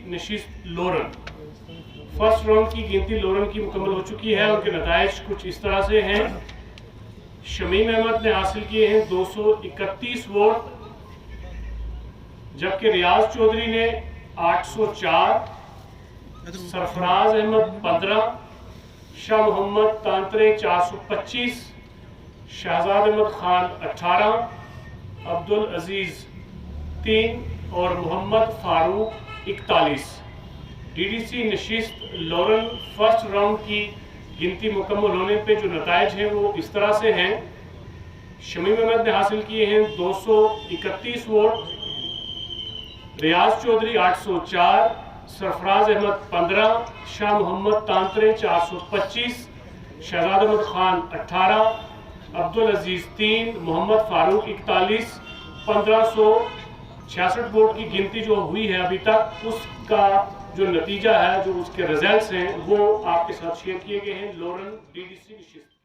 नशिस्त Loran. First round की गिनती लोरन की मुकम्मल हो चुकी है। उनके नताइज कुछ इस तरह से हैं। शमीम अहमद ने हासिल किए हैं 231 वोट, जबकि रियाज चौधरी ने 804, सरफराज अहमद 15, शाह मोहम्मद तांतरे 425, शहजाद अहमद खान 18, अब्दुल अजीज 3 और मोहम्मद फारूक 41। डीडीसी नशिस्त लोरन फर्स्ट राउंड की गिनती मुकम्मल होने पे जो नताइज हैं वो इस तरह से हैं। शमीम अहमद ने हासिल किए हैं 231 वोट, रियाज चौधरी 804, सरफराज अहमद 15, शाह मोहम्मद तांतरे 425, शहजाद अहमद खान 18, अब्दुल अजीज 3, मोहम्मद फारूक 41। 1566 वोट की गिनती जो हुई है अभी तक, उसका जो नतीजा है, जो उसके रिजल्ट्स हैं, वो आपके साथ शेयर किए गए हैं। लोरन डीडीसी नशिस्त।